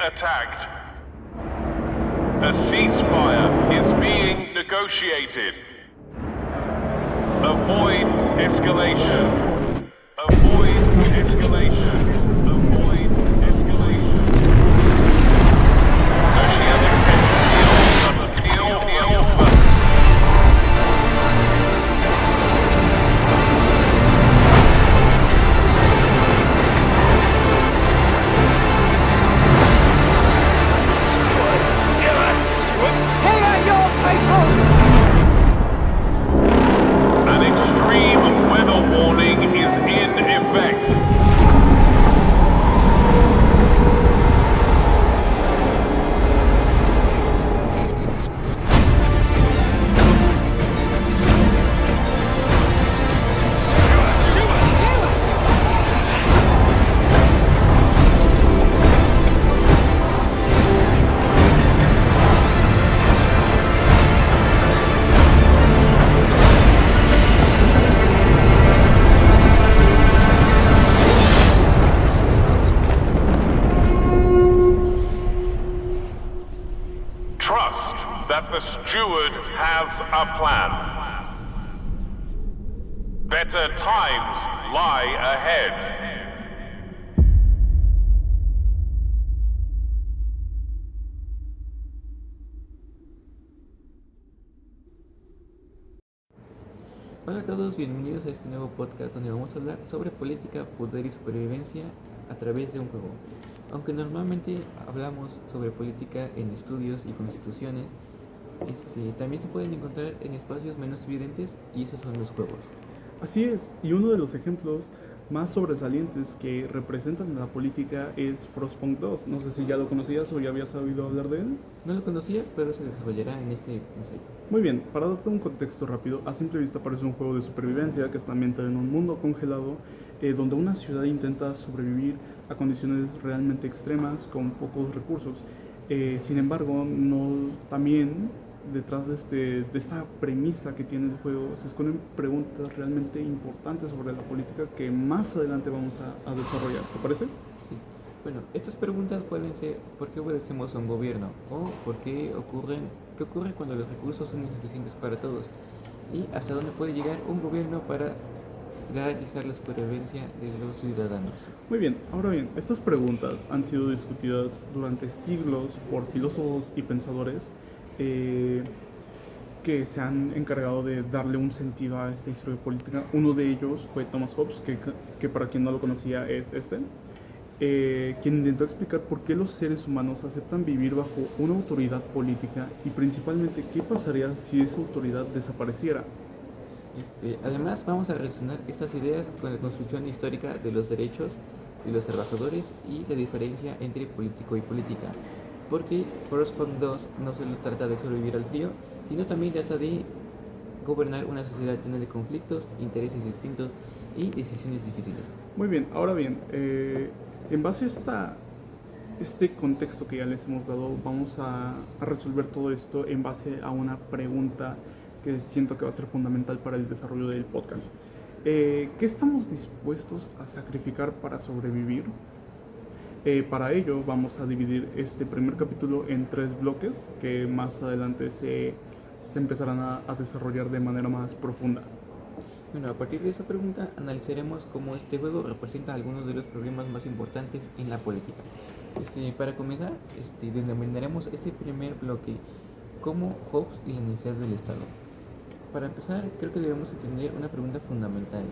attacked. A ceasefire is being negotiated. Avoid escalation. Avoid escalation. Avoid escalation. An extreme weather warning is in effect. Trust that the steward has a plan. Better times lie ahead. Hola a todos, bienvenidos a este nuevo podcast donde vamos a hablar sobre política, poder y supervivencia a través de un juego. Aunque normalmente hablamos sobre política en estudios y constituciones, también se pueden encontrar en espacios menos evidentes y esos son los juegos. Así es, y uno de los ejemplos más sobresalientes que representan la política es Frostpunk 2. No sé si ya lo conocías o ya habías oído hablar de él. No lo conocía, pero se desarrollará en este ensayo. Muy bien, para darte un contexto rápido, a simple vista parece un juego de supervivencia que está ambientado en un mundo congelado donde una ciudad intenta sobrevivir a condiciones realmente extremas con pocos recursos. Sin embargo, también detrás de esta premisa que tiene el juego se esconden preguntas realmente importantes sobre la política que más adelante vamos a desarrollar. ¿Te parece? Sí. Bueno, estas preguntas pueden ser ¿por qué obedecemos a un gobierno? O ¿qué ocurre cuando los recursos son insuficientes para todos? ¿Y hasta dónde puede llegar un gobierno para garantizar la supervivencia de los ciudadanos? Muy bien, ahora bien, estas preguntas han sido discutidas durante siglos por filósofos y pensadores que se han encargado de darle un sentido a esta historia política. Uno de ellos fue Thomas Hobbes, que para quien no lo conocía es quien intentó explicar por qué los seres humanos aceptan vivir bajo una autoridad política y principalmente qué pasaría si esa autoridad desapareciera. Además, vamos a relacionar estas ideas con la construcción histórica de los derechos de los trabajadores y la diferencia entre político y política. Porque Frostpunk 2 no solo trata de sobrevivir al frío, sino también trata de gobernar una sociedad llena de conflictos, intereses distintos y decisiones difíciles. Muy bien, ahora bien, en base a este contexto que ya les hemos dado, vamos a resolver todo esto en base a una pregunta que siento que va a ser fundamental para el desarrollo del podcast. ¿Qué estamos dispuestos a sacrificar para sobrevivir? Para ello vamos a dividir este primer capítulo en 3 bloques que más adelante se empezarán a desarrollar de manera más profunda. Bueno, a partir de esa pregunta analizaremos cómo este juego representa algunos de los problemas más importantes en la política. Para comenzar, denominaremos este primer bloque como Hobbes y la necesidad del Estado. Para empezar, creo que debemos entender una pregunta fundamental.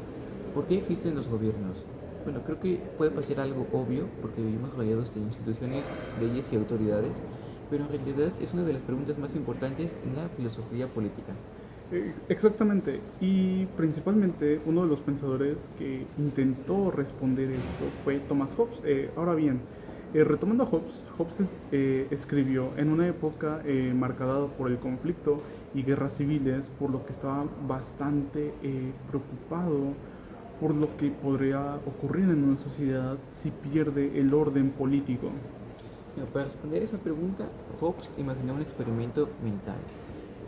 ¿Por qué existen los gobiernos? Bueno, creo que puede parecer algo obvio porque vivimos rodeados de instituciones, leyes y autoridades, pero en realidad es una de las preguntas más importantes en la filosofía política. Exactamente, y principalmente uno de los pensadores que intentó responder esto fue Thomas Hobbes. Ahora bien, retomando a Hobbes escribió en una época marcada por el conflicto y guerras civiles, por lo que estaba bastante preocupado por lo que podría ocurrir en una sociedad si pierde el orden político. Para responder esa pregunta, Hobbes imaginó un experimento mental.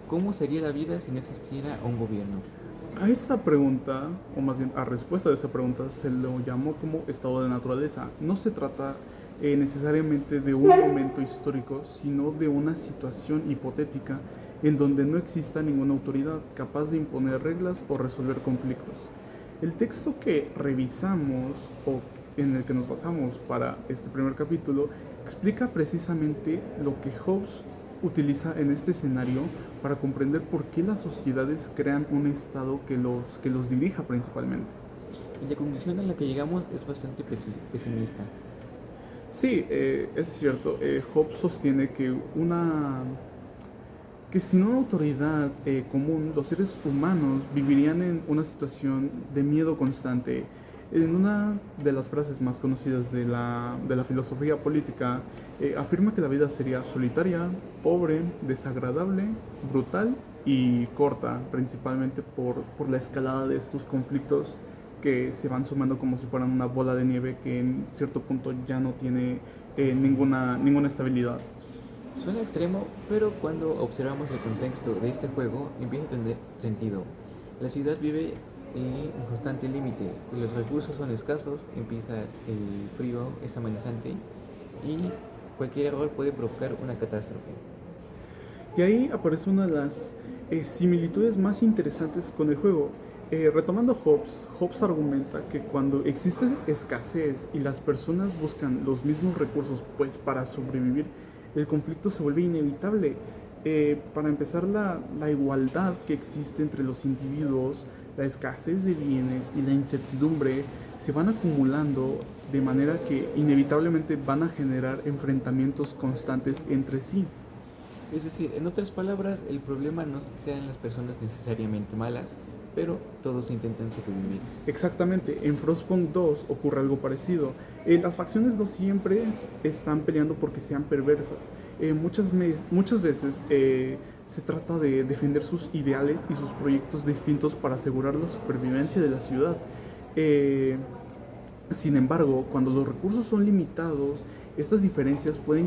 ¿Cómo sería la vida si no existiera un gobierno? A esa pregunta, o más bien a respuesta de esa pregunta, se lo llamó como estado de naturaleza. No se trata necesariamente de un momento histórico, sino de una situación hipotética en donde no exista ninguna autoridad capaz de imponer reglas o resolver conflictos. El texto que revisamos o en el que nos basamos para este primer capítulo explica precisamente lo que Hobbes utiliza en este escenario para comprender por qué las sociedades crean un estado que los dirija principalmente. Y la conclusión a la que llegamos es bastante pesimista. Sí, es cierto. Hobbes sostiene que sin una autoridad común, los seres humanos vivirían en una situación de miedo constante. En una de las frases más conocidas de la filosofía política, afirma que la vida sería solitaria, pobre, desagradable, brutal y corta, principalmente por la escalada de estos conflictos que se van sumando como si fueran una bola de nieve que en cierto punto ya no tiene ninguna estabilidad. Suena extremo, pero cuando observamos el contexto de este juego empieza a tener sentido. La ciudad vive en constante límite, los recursos son escasos, empieza el frío, es amenazante y cualquier error puede provocar una catástrofe. Y ahí aparece una de las similitudes más interesantes con el juego. Retomando Hobbes argumenta que cuando existe escasez y las personas buscan los mismos recursos pues para sobrevivir, el conflicto se vuelve inevitable. Para empezar, la igualdad que existe entre los individuos, la escasez de bienes y la incertidumbre se van acumulando de manera que inevitablemente van a generar enfrentamientos constantes entre sí. Es decir, en otras palabras, el problema no es que sean las personas necesariamente malas, pero todos intentan sobrevivir. Exactamente, en Frostpunk 2 ocurre algo parecido. Las facciones no siempre están peleando porque sean perversas. Muchas veces se trata de defender sus ideales y sus proyectos distintos para asegurar la supervivencia de la ciudad. Sin embargo, cuando los recursos son limitados, estas diferencias pueden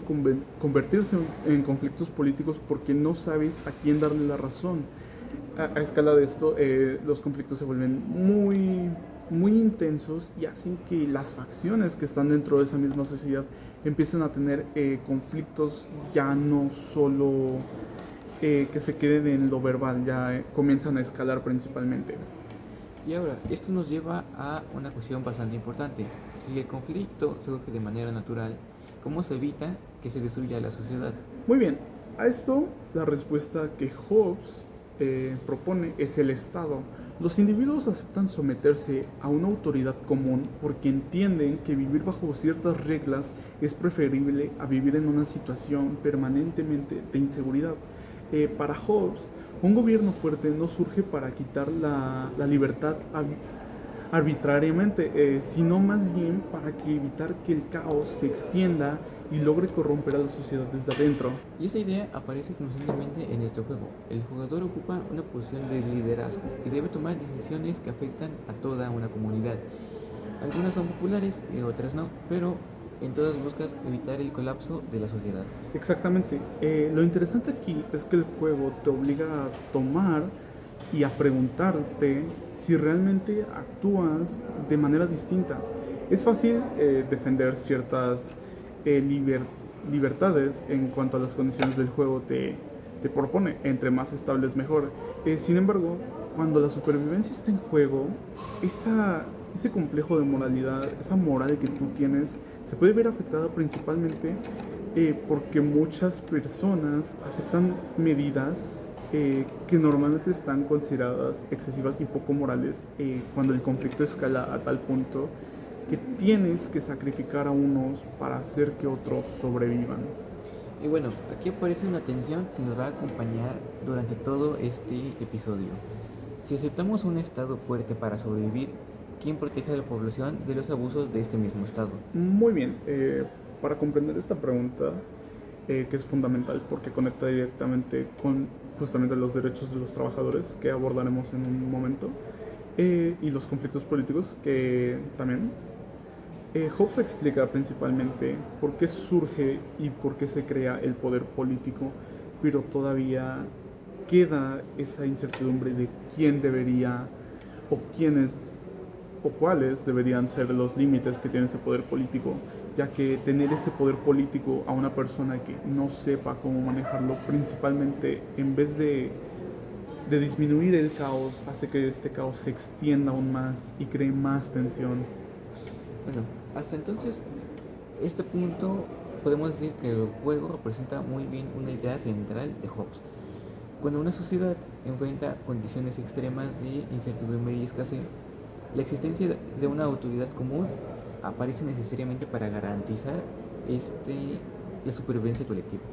convertirse en conflictos políticos porque no sabes a quién darle la razón. A escala de esto, los conflictos se vuelven muy intensos y hacen que las facciones que están dentro de esa misma sociedad empiecen a tener conflictos ya no solo que se queden en lo verbal, ya comienzan a escalar principalmente. Y ahora, esto nos lleva a una cuestión bastante importante. Si el conflicto surge de manera natural, ¿cómo se evita que se destruya la sociedad? Muy bien, a esto la respuesta que Hobbes propone es el Estado. Los individuos aceptan someterse a una autoridad común porque entienden que vivir bajo ciertas reglas es preferible a vivir en una situación permanentemente de inseguridad. Para Hobbes, un gobierno fuerte no surge para quitar la libertad arbitrariamente, sino más bien para evitar que el caos se extienda y logre corromper a la sociedad desde adentro. Y esa idea aparece constantemente en este juego. El jugador ocupa una posición de liderazgo y debe tomar decisiones que afectan a toda una comunidad. Algunas son populares y otras no, pero en todas buscas evitar el colapso de la sociedad. Exactamente. Lo interesante aquí es que el juego te obliga a tomar y a preguntarte si realmente actúas de manera distinta. Es fácil defender ciertas libertades en cuanto a las condiciones del juego te propone, entre más estables mejor. Sin embargo, cuando la supervivencia está en juego, ese complejo de moralidad, esa moral que tú tienes, se puede ver afectada principalmente porque muchas personas aceptan medidas que normalmente están consideradas excesivas y poco morales cuando el conflicto escala a tal punto que tienes que sacrificar a unos para hacer que otros sobrevivan. Y bueno, aquí aparece una tensión que nos va a acompañar durante todo este episodio. Si aceptamos un estado fuerte para sobrevivir, ¿quién protege a la población de los abusos de este mismo estado? Muy bien, para comprender esta pregunta, que es fundamental porque conecta directamente con justamente los derechos de los trabajadores que abordaremos en un momento, y los conflictos políticos que también. Hobbes explica principalmente por qué surge y por qué se crea el poder político, pero todavía queda esa incertidumbre de quién debería o quiénes o cuáles deberían ser los límites que tiene ese poder político, ya que tener ese poder político a una persona que no sepa cómo manejarlo, principalmente en vez de disminuir el caos, hace que este caos se extienda aún más y cree más tensión. Bueno, hasta entonces, este punto podemos decir que el juego representa muy bien una idea central de Hobbes. Cuando una sociedad enfrenta condiciones extremas de incertidumbre y escasez, la existencia de una autoridad común aparece necesariamente para garantizar la supervivencia colectiva.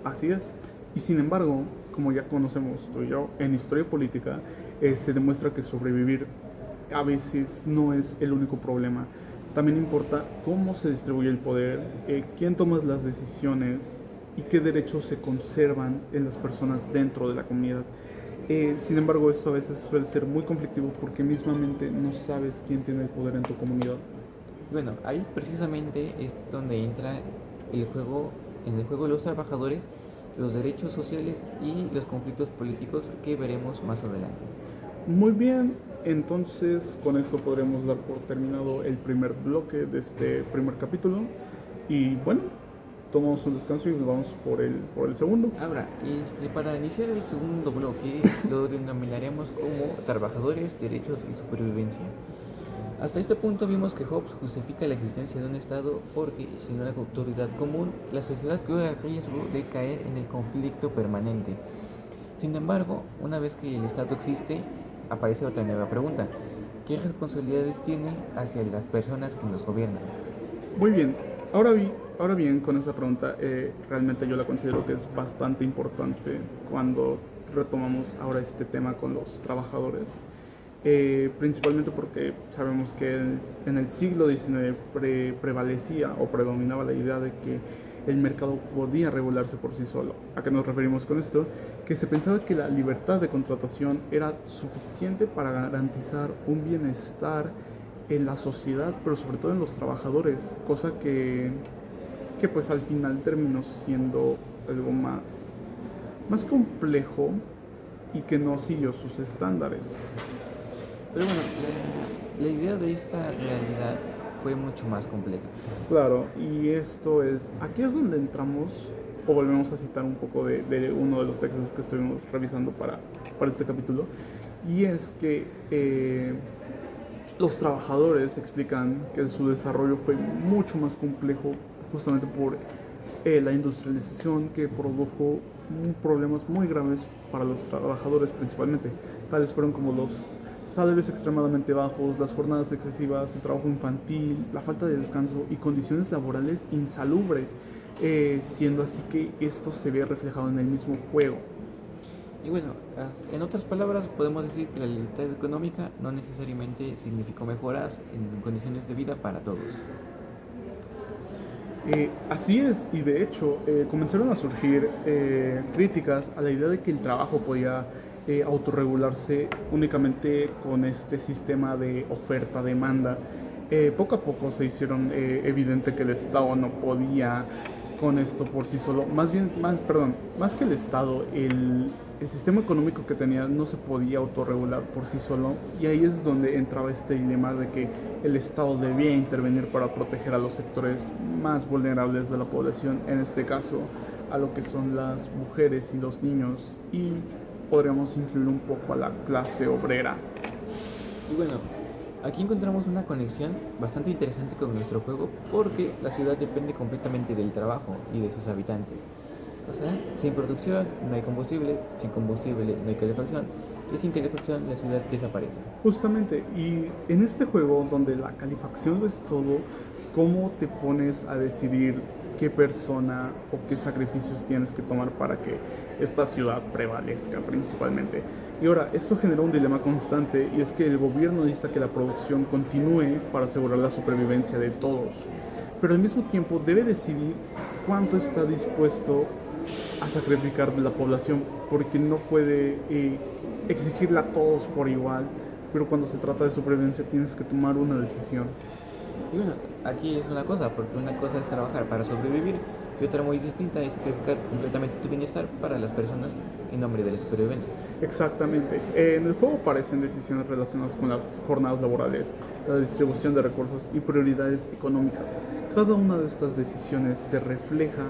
Así es. Y sin embargo, como ya conocemos tú y yo, en historia política se demuestra que sobrevivir a veces no es el único problema. También importa cómo se distribuye el poder, quién toma las decisiones y qué derechos se conservan en las personas dentro de la comunidad. Sin embargo, esto a veces suele ser muy conflictivo porque mismamente no sabes quién tiene el poder en tu comunidad. Bueno, ahí precisamente es donde entra en el juego los trabajadores, los derechos sociales y los conflictos políticos que veremos más adelante. Muy bien, entonces con esto podremos dar por terminado el primer bloque de este primer capítulo. Y bueno, tomamos un descanso y nos vamos por el segundo. Ahora, para iniciar el segundo bloque, lo denominaremos como trabajadores, derechos y supervivencia. Hasta este punto vimos que Hobbes justifica la existencia de un Estado porque, sin una autoridad común, la sociedad corre el riesgo de caer en el conflicto permanente. Sin embargo, una vez que el Estado existe, aparece otra nueva pregunta. ¿Qué responsabilidades tiene hacia las personas que nos gobiernan? Muy bien, ahora bien, con esta pregunta realmente yo la considero que es bastante importante cuando retomamos ahora este tema con los trabajadores. Principalmente porque sabemos que en el siglo XIX prevalecía o predominaba la idea de que el mercado podía regularse por sí solo. ¿A qué nos referimos con esto? Que se pensaba que la libertad de contratación era suficiente para garantizar un bienestar en la sociedad, pero sobre todo en los trabajadores, cosa que pues al final terminó siendo algo más complejo y que no siguió sus estándares. Pero bueno, la idea de esta realidad fue mucho más compleja. Claro, y aquí es donde entramos o volvemos a citar un poco de uno de los textos que estuvimos revisando para este capítulo, y es que los trabajadores explican que su desarrollo fue mucho más complejo justamente por la industrialización que produjo problemas muy graves para los trabajadores principalmente, tales fueron como los salarios extremadamente bajos, las jornadas excesivas, el trabajo infantil, la falta de descanso y condiciones laborales insalubres, siendo así que esto se ve reflejado en el mismo juego. Y bueno, en otras palabras, podemos decir que la libertad económica no necesariamente significó mejoras en condiciones de vida para todos. Así es, y de hecho comenzaron a surgir críticas a la idea de que el trabajo podía autorregularse únicamente con este sistema de oferta-demanda. Poco a poco se hicieron evidente que el Estado no podía con esto por sí solo. Más que el Estado, el sistema económico que tenía no se podía autorregular por sí solo, y ahí es donde entraba este dilema de que el Estado debía intervenir para proteger a los sectores más vulnerables de la población, en este caso a lo que son las mujeres y los niños, y podríamos incluir un poco a la clase obrera. Y bueno, aquí encontramos una conexión bastante interesante con nuestro juego porque la ciudad depende completamente del trabajo y de sus habitantes. O sea, sin producción no hay combustible, sin combustible no hay calefacción y sin calefacción la ciudad desaparece. Justamente, y en este juego donde la calefacción es todo, ¿cómo te pones a decidir qué persona o qué sacrificios tienes que tomar para que esta ciudad prevalezca principalmente? Y ahora, esto genera un dilema constante, y es que el gobierno necesita que la producción continúe para asegurar la supervivencia de todos, pero al mismo tiempo debe decidir cuánto está dispuesto a sacrificar de la población, porque no puede exigirle a todos por igual, pero cuando se trata de supervivencia tienes que tomar una decisión. Y bueno, aquí es una cosa, porque una cosa es trabajar para sobrevivir y otra muy distinta es sacrificar completamente tu bienestar para las personas en nombre de la supervivencia. Exactamente. En el juego aparecen decisiones relacionadas con las jornadas laborales, la distribución de recursos y prioridades económicas. Cada una de estas decisiones se refleja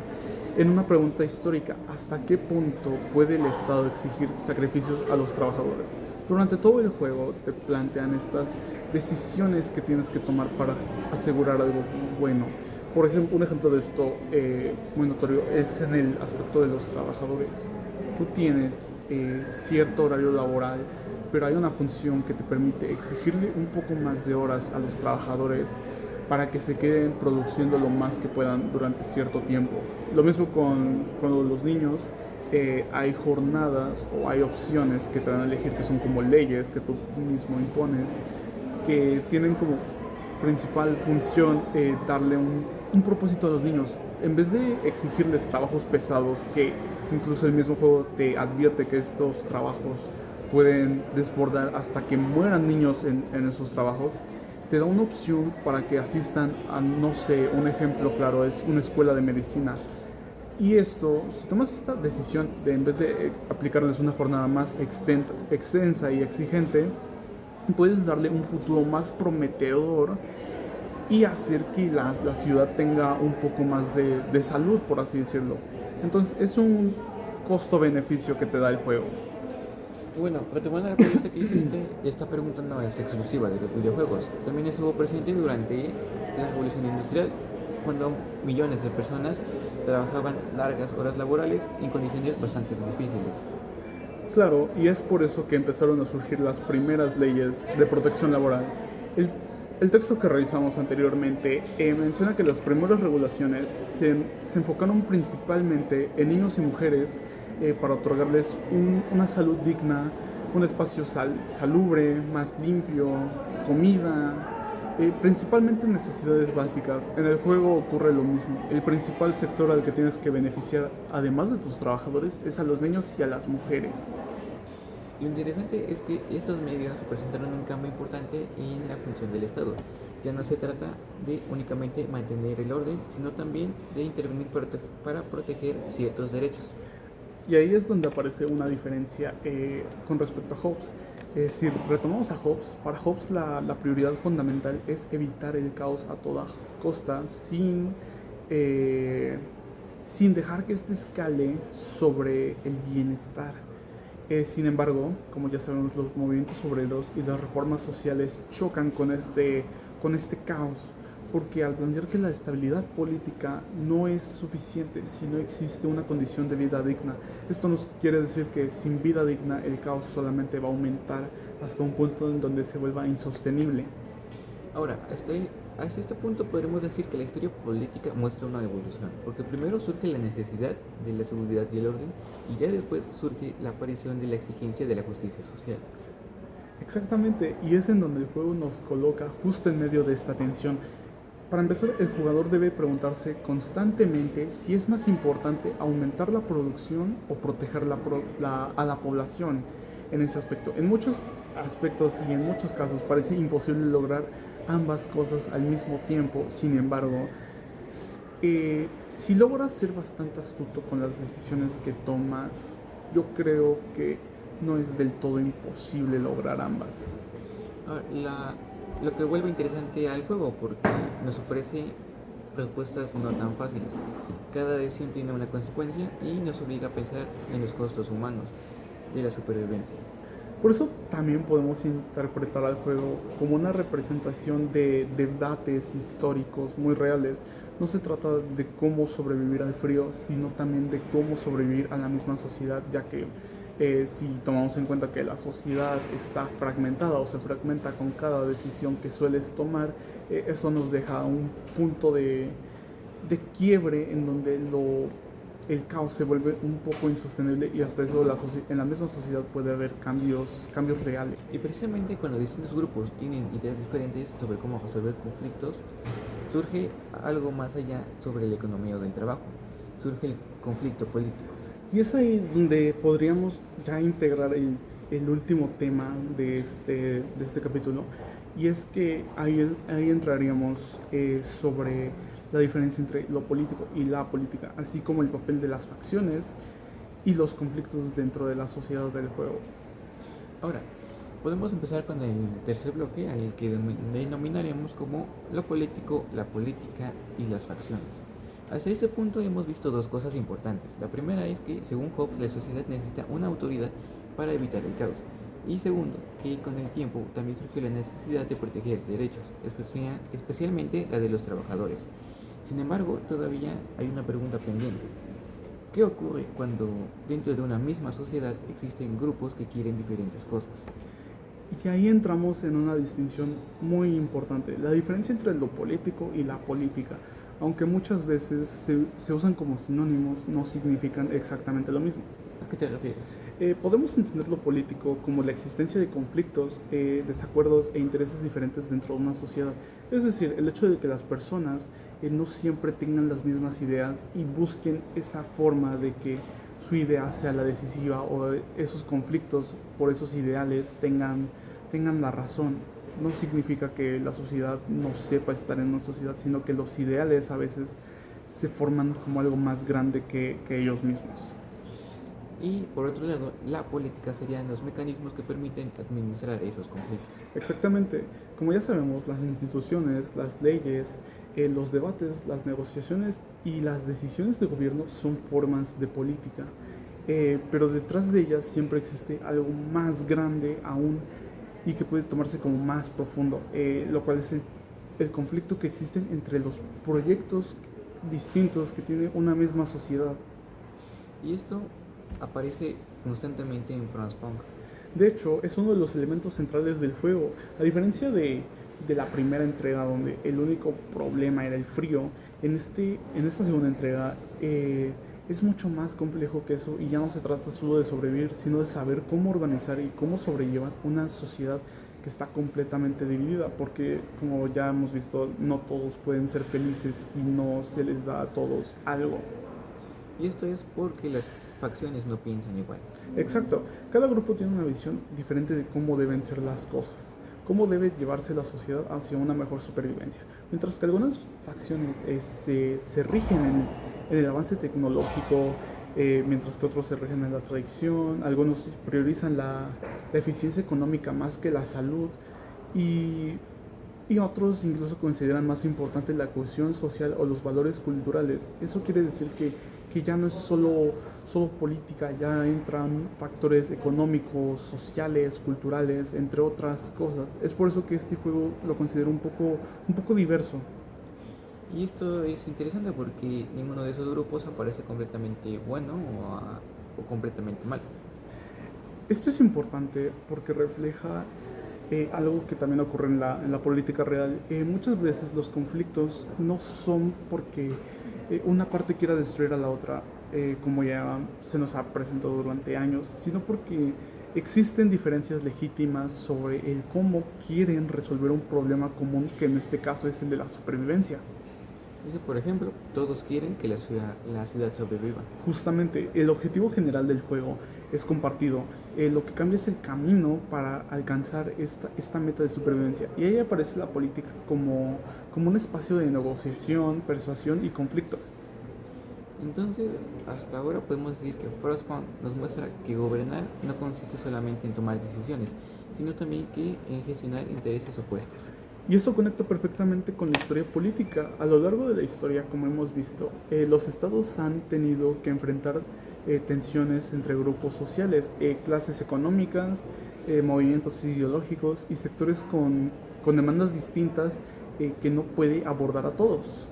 en una pregunta histórica: ¿hasta qué punto puede el Estado exigir sacrificios a los trabajadores? Durante todo el juego te plantean estas decisiones que tienes que tomar para asegurar algo bueno. Por ejemplo, un ejemplo de esto muy notorio es en el aspecto de los trabajadores. Tú tienes cierto horario laboral, pero hay una función que te permite exigirle un poco más de horas a los trabajadores para que se queden produciendo lo más que puedan durante cierto tiempo. Lo mismo con los niños. Hay jornadas o hay opciones que te dan a elegir, que son como leyes que tú mismo impones, que tienen como principal función darle un propósito a los niños. En vez de exigirles trabajos pesados, que incluso el mismo juego te advierte que estos trabajos pueden desbordar hasta que mueran niños en esos trabajos, te da una opción para que asistan a, no sé, un ejemplo claro es una escuela de medicina. Y esto, si tomas esta decisión de en vez de aplicarles una jornada más extensa y exigente, puedes darle un futuro más prometedor y hacer que la ciudad tenga un poco más de salud, por así decirlo. Entonces es un costo-beneficio que te da el juego. Y bueno, retomando la pregunta que hiciste, esta pregunta no es exclusiva de los videojuegos, también estuvo presente durante la revolución industrial, cuando millones de personas trabajaban largas horas laborales en condiciones bastante difíciles. Claro, y es por eso que empezaron a surgir las primeras leyes de protección laboral. El, el texto que revisamos anteriormente menciona que las primeras regulaciones se enfocaron principalmente en niños y mujeres para otorgarles una salud digna, un espacio salubre, más limpio, comida, principalmente necesidades básicas. En el juego ocurre lo mismo. El principal sector al que tienes que beneficiar, además de tus trabajadores, es a los niños y a las mujeres. Lo interesante es que estas medidas representaron un cambio importante en la función del Estado. Ya no se trata de únicamente mantener el orden, sino también de intervenir para proteger ciertos derechos. Y ahí es donde aparece una diferencia con respecto a Hobbes. Si retomamos a Hobbes, para Hobbes la prioridad fundamental es evitar el caos a toda costa sin dejar que este escale sobre el bienestar. Sin embargo, como ya sabemos, los movimientos obreros y las reformas sociales chocan con este caos, porque al plantear que la estabilidad política no es suficiente si no existe una condición de vida digna, esto nos quiere decir que sin vida digna el caos solamente va a aumentar hasta un punto en donde se vuelva insostenible. Ahora, hasta este punto podremos decir que la historia política muestra una evolución, porque primero surge la necesidad de la seguridad y el orden, y ya después surge la aparición de la exigencia de la justicia social. Exactamente, y es en donde el juego nos coloca justo en medio de esta tensión. Para empezar, el jugador debe preguntarse constantemente si es más importante aumentar la producción o proteger a la población en ese aspecto. En muchos aspectos y en muchos casos parece imposible lograr ambas cosas al mismo tiempo. Sin embargo, si logras ser bastante astuto con las decisiones que tomas, yo creo que no es del todo imposible lograr ambas. Lo que vuelve interesante al juego porque nos ofrece respuestas no tan fáciles. Cada decisión tiene una consecuencia y nos obliga a pensar en los costos humanos de la supervivencia. Por eso también podemos interpretar al juego como una representación de debates históricos muy reales. No se trata de cómo sobrevivir al frío, sino también de cómo sobrevivir a la misma sociedad, ya que si tomamos en cuenta que la sociedad está fragmentada o se fragmenta con cada decisión que sueles tomar, eso nos deja un punto de quiebre en donde el caos se vuelve un poco insostenible y hasta eso en la misma sociedad puede haber cambios reales. Y precisamente cuando distintos grupos tienen ideas diferentes sobre cómo resolver conflictos, surge algo más allá sobre la economía o del trabajo, surge el conflicto político. Y es ahí donde podríamos ya integrar el último tema de este capítulo, Y es que ahí entraríamos sobre la diferencia entre lo político y la política, así como el papel de las facciones y los conflictos dentro de la sociedad del juego. Ahora, podemos empezar con el tercer bloque, al que denominaremos como lo político, la política y las facciones. Hasta este punto hemos visto dos cosas importantes. La primera es que, según Hobbes, la sociedad necesita una autoridad para evitar el caos. Y segundo, que con el tiempo también surgió la necesidad de proteger derechos, especialmente la de los trabajadores. Sin embargo, todavía hay una pregunta pendiente. ¿Qué ocurre cuando dentro de una misma sociedad existen grupos que quieren diferentes cosas? Y ahí entramos en una distinción muy importante, la diferencia entre lo político y la política. Aunque muchas veces se usan como sinónimos, no significan exactamente lo mismo. ¿A qué te refieres? Podemos entender lo político como la existencia de conflictos, desacuerdos e intereses diferentes dentro de una sociedad. Es decir, el hecho de que las personas no siempre tengan las mismas ideas y busquen esa forma de que su idea sea la decisiva, o esos conflictos por esos ideales tengan la razón. No significa que la sociedad no sepa estar en una sociedad, sino que los ideales a veces se forman como algo más grande que ellos mismos. Y por otro lado, la política serían los mecanismos que permiten administrar esos conflictos. Exactamente. Como ya sabemos, las instituciones, las leyes, los debates, las negociaciones y las decisiones de gobierno son formas de política. Pero detrás de ellas siempre existe algo más grande aún y que puede tomarse como más profundo, lo cual es el conflicto que existe entre los proyectos distintos que tiene una misma sociedad. Y esto aparece constantemente en Frostpunk. De hecho, es uno de los elementos centrales del juego. A diferencia de la primera entrega, donde el único problema era el frío, en esta segunda entrega es mucho más complejo que eso, y ya no se trata solo de sobrevivir, sino de saber cómo organizar y cómo sobrellevar una sociedad que está completamente dividida, porque como ya hemos visto, no todos pueden ser felices si no se les da a todos algo. Y esto es porque las facciones no piensan igual. Exacto, cada grupo tiene una visión diferente de cómo deben ser las cosas, cómo debe llevarse la sociedad hacia una mejor supervivencia. Mientras que algunas facciones se rigen en el avance tecnológico, mientras que otros se rigen en la tradición, algunos priorizan la eficiencia económica más que la salud, y otros incluso consideran más importante la cohesión social o los valores culturales. Eso quiere decir que ya no es solo política, ya entran factores económicos, sociales, culturales, entre otras cosas. Es por eso que este juego lo considero un poco diverso. Y esto es interesante porque ninguno de esos grupos aparece completamente bueno o completamente mal. Esto es importante porque refleja algo que también ocurre en la política real. Muchas veces los conflictos no son porque una parte quiera destruir a la otra, como ya se nos ha presentado durante años, sino porque existen diferencias legítimas sobre el cómo quieren resolver un problema común, que en este caso es el de la supervivencia. Dice, por ejemplo, todos quieren que la ciudad sobreviva. Justamente, el objetivo general del juego es compartido. Lo que cambia es el camino para alcanzar esta meta de supervivencia. Y ahí aparece la política como un espacio de negociación, persuasión y conflicto. Entonces, hasta ahora podemos decir que Frostpunk nos muestra que gobernar no consiste solamente en tomar decisiones, sino también en gestionar intereses opuestos. Y eso conecta perfectamente con la historia política. A lo largo de la historia, como hemos visto, los estados han tenido que enfrentar tensiones entre grupos sociales, clases económicas, movimientos ideológicos y sectores con demandas distintas que no puede abordar a todos.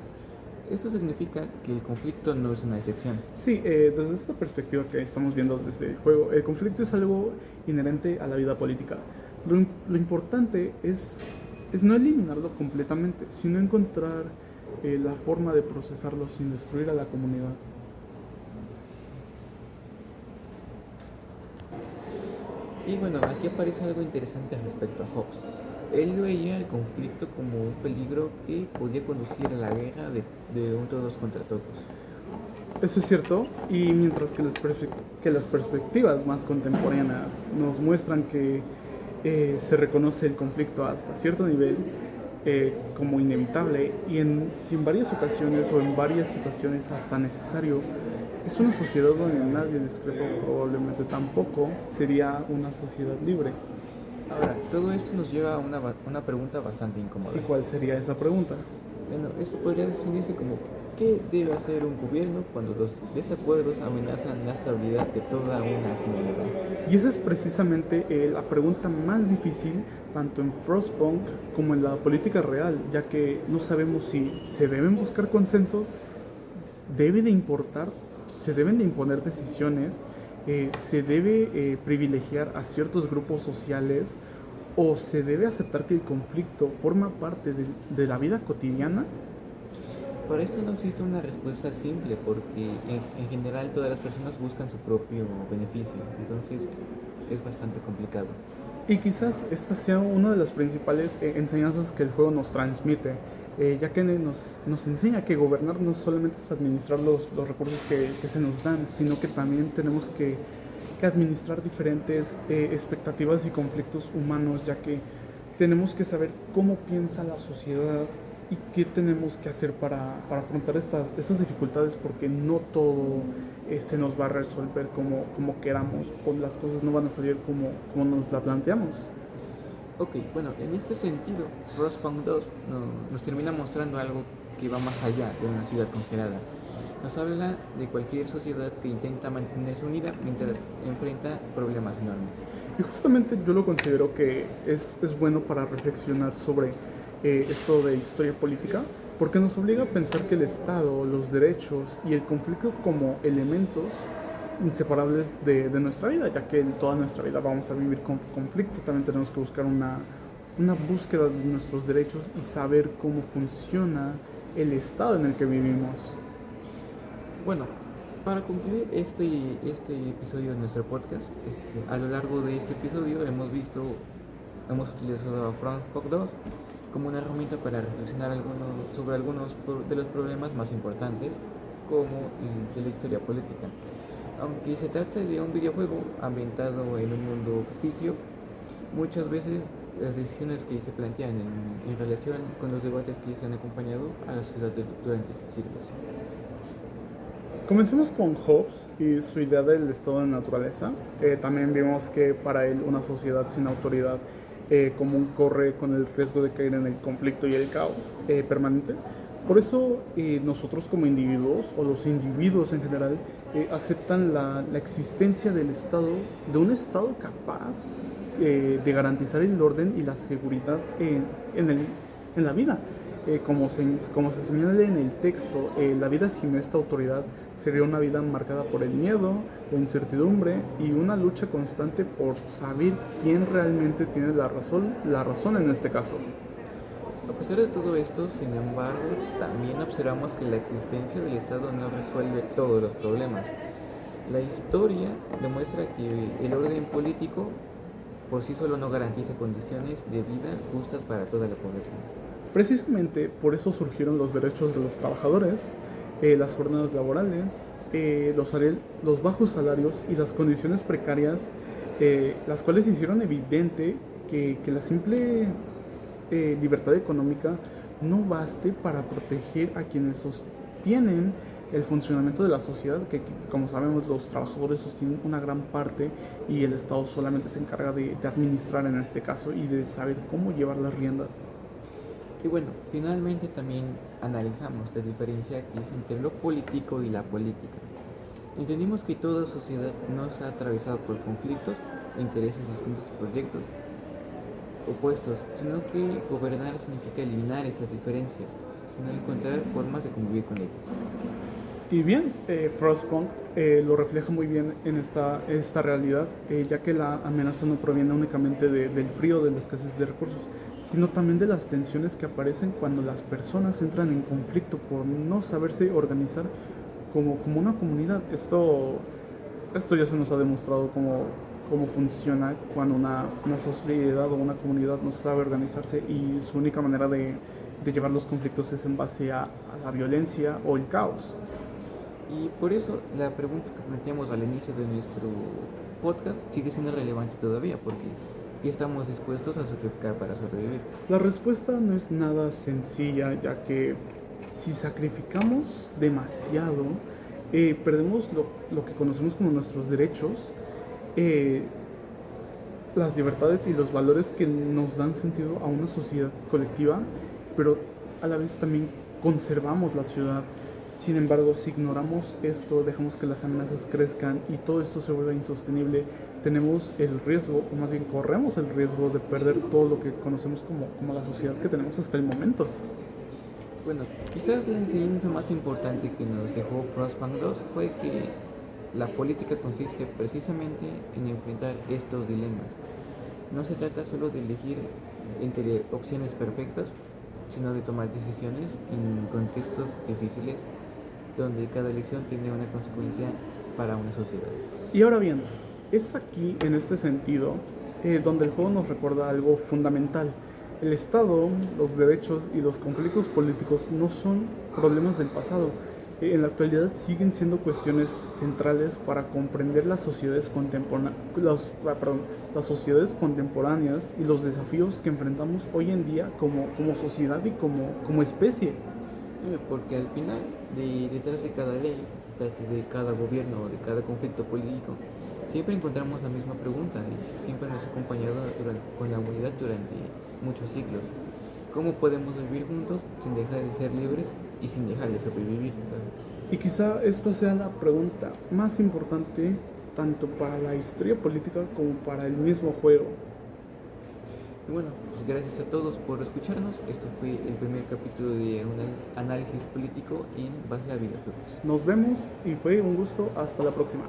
Eso significa que el conflicto no es una excepción. Sí, desde esta perspectiva que estamos viendo desde el juego, el conflicto es algo inherente a la vida política. Lo importante es no eliminarlo completamente, sino encontrar la forma de procesarlo sin destruir a la comunidad. Y bueno, aquí aparece algo interesante respecto a Hobbes. Él veía el conflicto como un peligro que podía conducir a la guerra de un todos contra todos. Eso es cierto, y mientras que las perspectivas más contemporáneas nos muestran que se reconoce el conflicto hasta cierto nivel como inevitable y en varias ocasiones o en varias situaciones hasta necesario. Es una sociedad donde nadie discrepa, probablemente tampoco sería una sociedad libre. Ahora, todo esto nos lleva a una pregunta bastante incómoda. ¿Y cuál sería esa pregunta? Bueno, esto podría definirse como ¿qué debe hacer un gobierno cuando los desacuerdos amenazan la estabilidad de toda una comunidad? Y esa es precisamente la pregunta más difícil tanto en Frostpunk como en la política real, ya que no sabemos si se deben buscar consensos, se deben de imponer decisiones, se debe privilegiar a ciertos grupos sociales o se debe aceptar que el conflicto forma parte de la vida cotidiana. Para esto no existe una respuesta simple porque en general todas las personas buscan su propio beneficio, entonces es bastante complicado. Y quizás esta sea una de las principales enseñanzas que el juego nos transmite, ya que nos enseña que gobernar no solamente es administrar los recursos que se nos dan, sino que también tenemos que administrar diferentes expectativas y conflictos humanos, ya que tenemos que saber cómo piensa la sociedad y qué tenemos que hacer para afrontar estas dificultades, porque no todo se nos va a resolver como queramos, o las cosas no van a salir como nos la planteamos. Ok, bueno, en este sentido, Frostpunk 2 nos termina mostrando algo que va más allá de una ciudad congelada. Nos habla de cualquier sociedad que intenta mantenerse unida mientras enfrenta problemas enormes. Y justamente yo lo considero que es bueno para reflexionar sobre esto de historia política, porque nos obliga a pensar que el Estado, los derechos y el conflicto como elementos inseparables de nuestra vida, ya que en toda nuestra vida vamos a vivir con conflicto. También tenemos que buscar una búsqueda de nuestros derechos y saber cómo funciona el estado en el que vivimos. Bueno, para concluir este episodio de nuestro podcast, a lo largo de este episodio hemos utilizado a Frostpunk 2 como una herramienta para reflexionar sobre algunos de los problemas más importantes, como el de la historia política. Aunque se trata de un videojuego ambientado en un mundo ficticio, muchas veces las decisiones que se plantean en relación con los debates que se han acompañado a la sociedad durante siglos. Comencemos con Hobbes y su idea del estado de naturaleza. También vimos que para él una sociedad sin autoridad común corre con el riesgo de caer en el conflicto y el caos permanente. Por eso nosotros como individuos, o los individuos en general, aceptan la existencia del Estado, de un Estado capaz de garantizar el orden y la seguridad en la vida. Como se señala en el texto, la vida sin esta autoridad sería una vida marcada por el miedo, la incertidumbre y una lucha constante por saber quién realmente tiene la razón en este caso. A pesar de todo esto, sin embargo, también observamos que la existencia del Estado no resuelve todos los problemas. La historia demuestra que el orden político por sí solo no garantiza condiciones de vida justas para toda la población. Precisamente por eso surgieron los derechos de los trabajadores, las jornadas laborales, los bajos salarios y las condiciones precarias, las cuales hicieron evidente que la simple libertad económica no baste para proteger a quienes sostienen el funcionamiento de la sociedad, que como sabemos los trabajadores sostienen una gran parte y el Estado solamente se encarga de administrar en este caso y de saber cómo llevar las riendas. Y bueno, finalmente también analizamos la diferencia que es entre lo político y la política. Entendimos que toda sociedad no está atravesada por conflictos, intereses distintos y proyectos opuestos, sino que gobernar significa eliminar estas diferencias, sino encontrar formas de convivir con ellas. Y bien, Frostpunk lo refleja muy bien en esta realidad, ya que la amenaza no proviene únicamente del frío, de la escasez de recursos, sino también de las tensiones que aparecen cuando las personas entran en conflicto por no saberse organizar como una comunidad. Esto ya se nos ha demostrado cómo funciona cuando una sociedad o una comunidad no sabe organizarse y su única manera de llevar los conflictos es en base a la violencia o el caos. Y por eso la pregunta que planteamos al inicio de nuestro podcast sigue siendo relevante todavía, porque ¿Qué estamos dispuestos a sacrificar para sobrevivir? La respuesta no es nada sencilla, ya que si sacrificamos demasiado, perdemos lo que conocemos como nuestros derechos, eh, las libertades y los valores que nos dan sentido a una sociedad colectiva, pero a la vez también conservamos la ciudad. Sin embargo, si ignoramos esto, dejamos que las amenazas crezcan y todo esto se vuelva insostenible, tenemos el riesgo, o más bien corremos el riesgo de perder todo lo que conocemos como la sociedad que tenemos hasta el momento. Bueno, quizás la enseñanza más importante que nos dejó Frostpunk 2 fue que la política consiste precisamente en enfrentar estos dilemas. No se trata solo de elegir entre opciones perfectas, sino de tomar decisiones en contextos difíciles donde cada elección tiene una consecuencia para una sociedad. Y ahora bien, es aquí, en este sentido, donde el juego nos recuerda algo fundamental. El Estado, los derechos y los conflictos políticos no son problemas del pasado. En la actualidad siguen siendo cuestiones centrales para comprender las sociedades las sociedades contemporáneas y los desafíos que enfrentamos hoy en día como sociedad y como especie. Porque al final, detrás de cada ley, detrás de cada gobierno o de cada conflicto político, siempre encontramos la misma pregunta y siempre nos ha acompañado con la humanidad durante muchos siglos. ¿Cómo podemos vivir juntos sin dejar de ser libres y sin dejar de sobrevivir? Y quizá esta sea la pregunta más importante tanto para la historia política como para el mismo juego. Y bueno, pues gracias a todos por escucharnos. Esto fue el primer capítulo de un análisis político en base a videojuegos. Nos vemos y fue un gusto. Hasta la próxima.